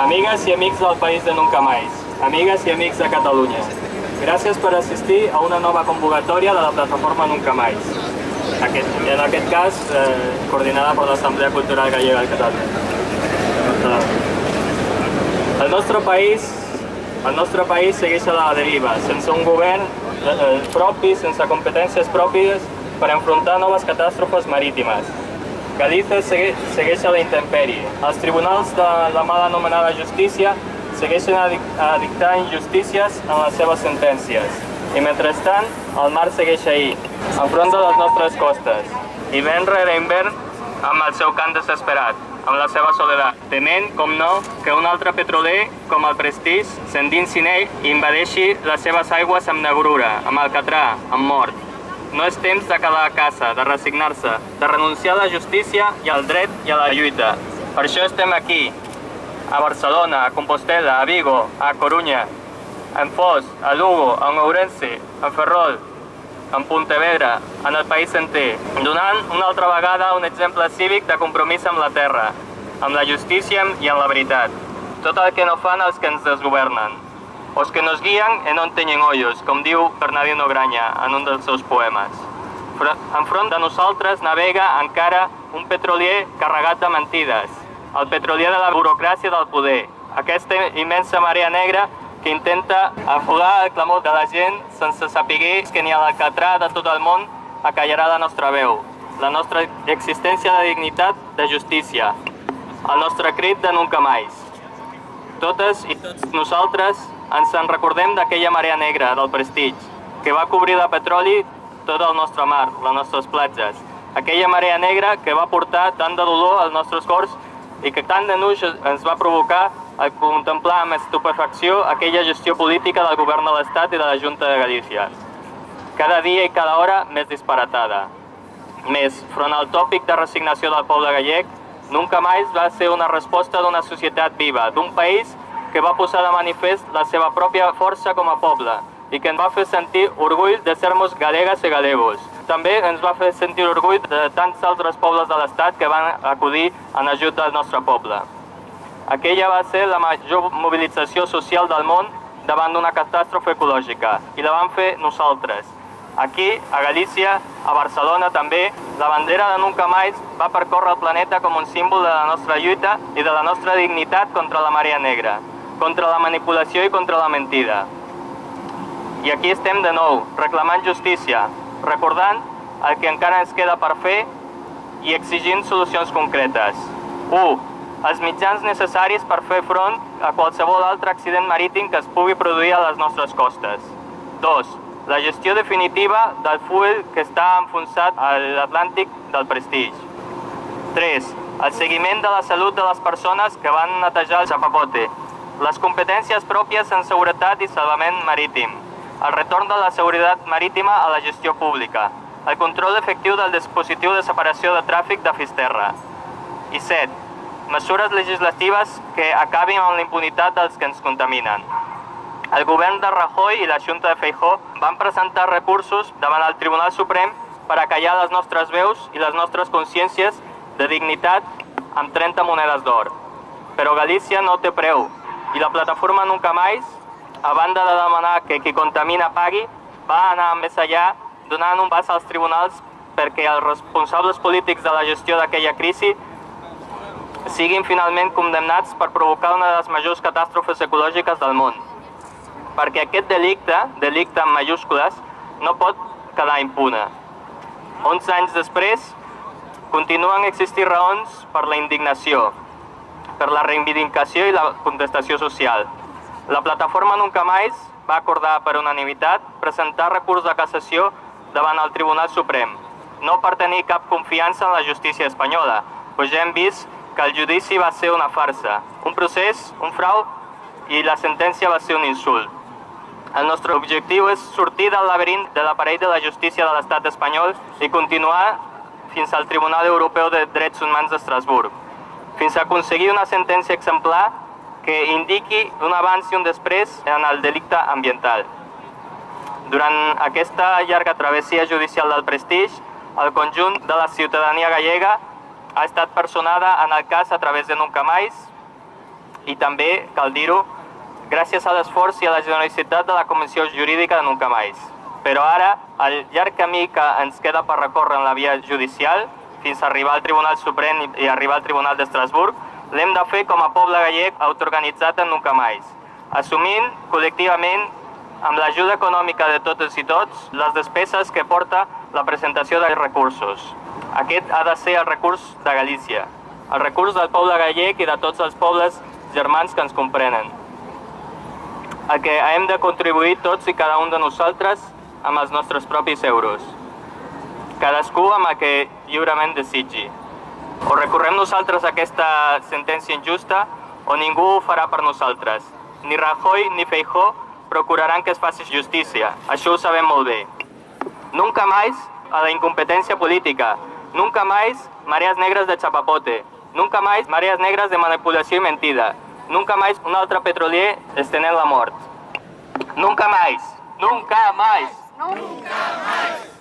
Amigues i amics del país de Nunca Más, amigues i amics de Catalunya, gràcies per assistir a una nova convocatòria de la plataforma Nunca Más, en aquest cas coordinada per l'Assemblea Cultural Gallega de Catalunya. El nostre país segueix a la deriva, sense un govern propi, sense competències pròpies per enfrontar noves catàstrofes marítimes. Galícia segueix a la intempèrie. Els tribunals de la mal anomenada justícia segueixen a dictar injustícies en les seves sentències. I mentrestant, el mar segueix ahí, enfront de les nostres costes, hivern rere hivern amb el seu cant desesperat, amb la seva soledat, tement, com no, que un altre petroler, com el Prestige, s'endinsi en ell i invadeixi les seves aigües amb negrura, amb alcatrà, amb mort. No és temps de quedar a casa, de resignar-se, de renunciar a la justícia i al dret i a la lluita. Per això estem aquí, a Barcelona, a Compostela, a Vigo, a Corunya, en Foix, a Lugo, a Ourense, en Ferrol, en Pontevedra, en el país sencer, donant una altra vegada un exemple cívic de compromís amb la terra, amb la justícia i amb la veritat. Tot el que no fan els que ens desgovernen. Os que nos guien en on tenyen hoyos, com diu Bernardino Graña en un dels seus poemes. Enfront de nosaltres navega encara un petrolier carregat de mentides, el petrolier de la burocràcia del poder, aquesta immensa marea negra que intenta afogar el clamor de la gent sense saber que ni a l'alcatrà de tot el món acallarà la nostra veu, la nostra existència de dignitat, de justícia, el nostre crit de Nunca Más. Totes i tots nosaltres ens en recordem d'aquella marea negra del Prestige, que va cobrir de petroli tot el nostre mar, les nostres platges. Aquella marea negra que va portar tant de dolor als nostres cors i que tant d'enuig ens va provocar a contemplar amb estupefacció aquella gestió política del govern de l'Estat i de la Junta de Galícia. Cada dia i cada hora més disparatada. Més, front al tòpic de resignació del poble gallec, Nunca Más va ser una resposta d'una societat viva, d'un país que va posar de manifest la seva pròpia força com a poble i que ens va fer sentir orgull de ser-nos galegues i galegos. També ens va fer sentir orgull de tants altres pobles de l'Estat que van acudir en ajut del nostre poble. Aquella va ser la major mobilització social del món davant d'una catàstrofe ecològica i la vam fer nosaltres. Aquí, a Galícia, a Barcelona també, la bandera de Nunca Más va percórrer el planeta com un símbol de la nostra lluita i de la nostra dignitat contra la marea negra, contra la manipulació i contra la mentida. I aquí estem de nou, reclamant justícia, recordant el que encara ens queda per fer i exigint solucions concretes. 1. Els mitjans necessaris per fer front a qualsevol altre accident marítim que es pugui produir a les nostres costes. 2. La gestió definitiva del fuel que està enfonsat a l'Atlàntic del Prestige. 3. El seguiment de la salut de les persones que van netejar el chapapote. Les competències pròpies en seguretat i salvament marítim. El retorn de la seguretat marítima a la gestió pública. El control efectiu del dispositiu de separació de tràfic de Fisterra. I 7. Mesures legislatives que acabin amb la impunitat dels que ens contaminen. El govern de Rajoy i la Junta de Feijóo van presentar recursos davant el Tribunal Suprem per acallar les nostres veus i les nostres consciències de dignitat amb 30 monedes d'or. Però Galícia no té preu i la plataforma Nunca Más, a banda de demanar que qui contamina pagui, va anar més enllà donant un pas als tribunals perquè els responsables polítics de la gestió d'aquella crisi siguin finalment condemnats per provocar una de les majors catàstrofes ecològiques del món. Perquè aquest delicte en majúscules, no pot quedar impune. 11 anys després, continuen existint raons per la indignació, per la reivindicació i la contestació social. La plataforma Nunca Más va acordar per unanimitat presentar recurs de cassació davant el Tribunal Suprem, no per tenir cap confiança en la justícia espanyola, però ja hem vist que el judici va ser una farsa, un procés, un frau, i la sentència va ser un insult. El nostre objectiu és sortir del laberint de l'aparell de la justícia de l'estat espanyol i continuar fins al Tribunal Europeu de Drets Humans d'Estrasburg, fins a aconseguir una sentència exemplar que indiqui un abans i un després en el delicte ambiental. Durant aquesta llarga travessia judicial del Prestige, el conjunt de la ciutadania gallega ha estat personada en el cas a través de Nunca Más i també, cal dir-ho, gràcies a l'esforç i a la generositat de la Comissió Jurídica de Nunca Más. Però ara, el llarg camí que ens queda per recórrer en la via judicial, fins a arribar al Tribunal Suprem i arribar al Tribunal d'Estrasburg, l'hem de fer com a poble gallec autoorganitzat en Nunca Más, assumint col·lectivament, amb l'ajuda econòmica de totes i tots, les despeses que porta la presentació de recursos. Aquest ha de ser el recurs de Galícia, el recurs del poble gallec i de tots els pobles germans que ens comprenen, a què hem de contribuir tots i cada un de nosaltres amb els nostres propis euros, cadascú amb el que lliurement desitgi. O recorrem nosaltres a aquesta sentència injusta o ningú ho farà per nosaltres. Ni Rajoy ni Feijóo procuraran que es faci justícia, això ho sabem molt bé. Nunca más a la incompetència política, nunca más mareas negras de chapapote, nunca más mareas negras de manipulació i mentida, nunca más un altre petrolier estenent la mort. Nunca más, nunca más. Nunca más.